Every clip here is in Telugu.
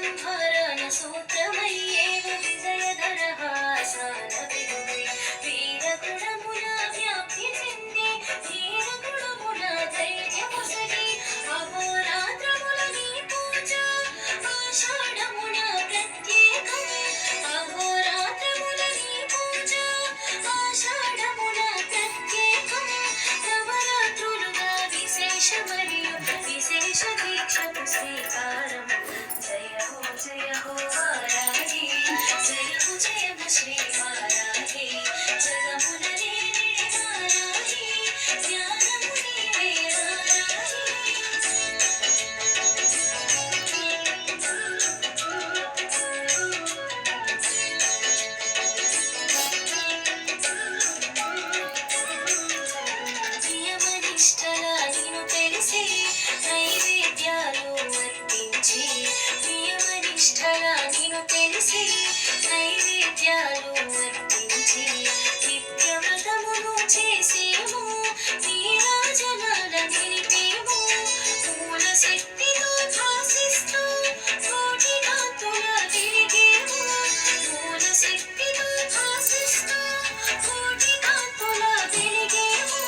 సంహరణ సూత్రమయ్యేవు విజయధరహాసాన వినువై వీరగుణమున వ్యాప్తి చెంది ధీరగుణమున ధైర్యమొసగి అహోరాత్రముల నీ పూజ ఆషాఢమున ప్రత్యేకమే అహోరాత్రముల నీ పూజ ఆషాఢమున ప్రత్యేకమే నవరాత్రులుగా విశేష మరియు విశేష దీక్షకు శ్రీకారం జయ హో వారాహి జయము జయము శ్రీ వారాహి జగమున నేడి వారాహి జ్ఞానము నీవే వారాహి నియమనిష్టల నిన్ను తెలిసి నైవేద్యాలు అర్పించి నియమనిష్టల నిన్ను తెలిసి నైవేద్యాలు అర్పించి నిత్యవ్రతమును చేసేము నీరాజనాల నిలిపేము మూల శక్తితో భాసిస్తూ కోటి కాంతుల వెలిగేము మూల శక్తితో భాసిస్తూ కోటి కాంతుల వెలిగేము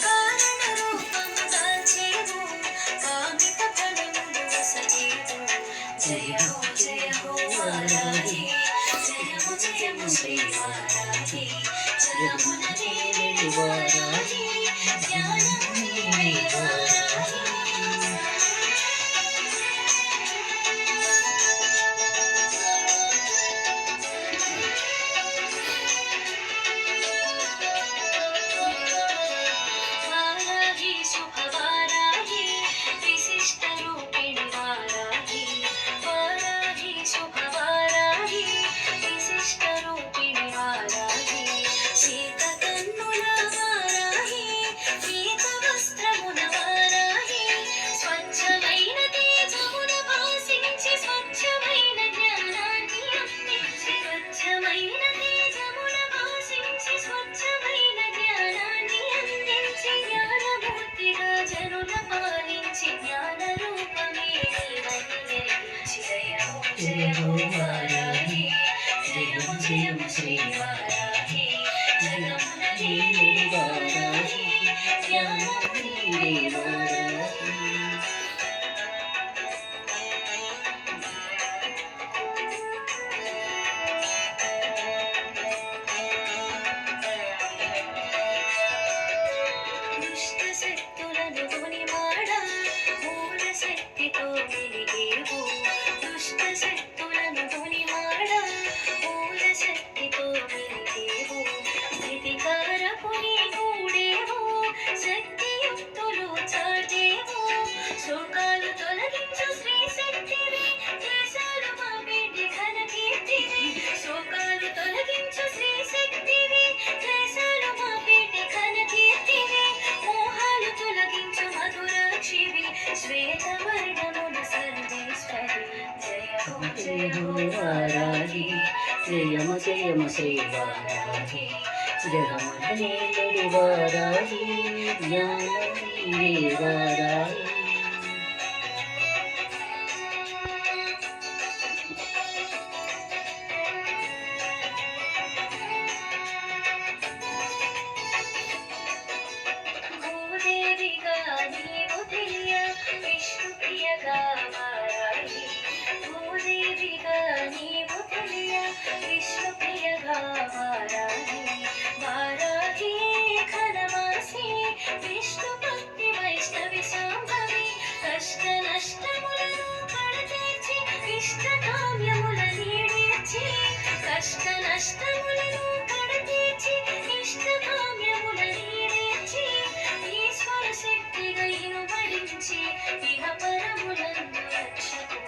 కారణ రూపము దాల్చేవు కామిత ఫలములు సజీవు జయ హో వారాహి జయము జయము శ్రీ వారాహి జగమున నేడి వారాహి జ్ఞానము నీవే వారాహి వారాహి శుభవారాహి విశిష్ట రూపిణి వారాహి వారాహి శుభవారాహి విశిష్ట రూపిణి వారాహి శీత కన్నుల వారాహి పీత వస్త్రమున వారాహి స్వచ్ఛమైన తేజమున భాసించి స్వచ్ఛమైన జ్ఞానాన్ని అందించి స్వచ్ఛమైన తేజమున భాసించి స్వచ్ఛమైన జ్ఞానాన్ని అందించి జ్ఞానమూర్తిగా జనుల పాలించి జ్ఞాన రూపమే నీవని ఎరిగించి జయ హో వారాహి జయము జయము శ్రీ వారాహి జగమున నేడి వారాహి జ్ఞానము నీవే వారాహి దుష్ట శక్తులను కొనిమాడ మూల శక్తితో వెలిగేవు దుష్ట శక్తులను కొనిమాడ మూల శక్తితో వెలిగేవు స్థితికారపు నీ గూడేవు శక్తియుక్తులు చాటేవు శోకాలు తొలగించు శ్రీ శక్తివి దేశాలు మా బిడ్డి ఘన కీర్తివి శోకాలు తొలగించు శ్రీ శక్తివి దేశాలు మా బిడ్డి ఘన కీర్తివి మోహాలు తొలగించు మధురాక్షివి శ్వేతవర్ణమున సర్వేశ్వరి జయ హో వారాహి జయము జయము శ్రీ వారాహి జగమున నేడి వారాహి జ్ఞానము నీవే వారాహి భూదేవిగా నీవు తెలియ విష్ణుప్రియగా వారాహి భూదేవిగా నీవు తెలియ విష్ణుప్రియగా వారాహి వారాహి ఘనవాసి విష్ణు భక్తి వైష్ణవి శాంభవి కష్ట నష్టములను కడతీర్చి ఇష్ట కామ్యముల నీడేర్చి కష్ట నష్టములను కడతీర్చి ఇష్ట కామ్యముల నీడేర్చి ఈశ్వర శక్తిగా ఇనుబడించి ఇహ పరములందు రక్షకు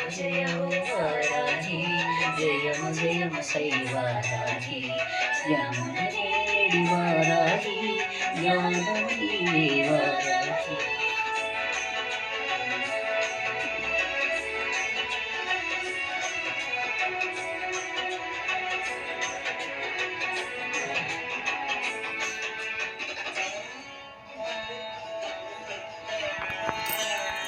జయ హో వారాహి జయము జయము శ్రీ వారాహి జ్ఞానము నేడి వారాహి జ్ఞానము నీవే వారాహి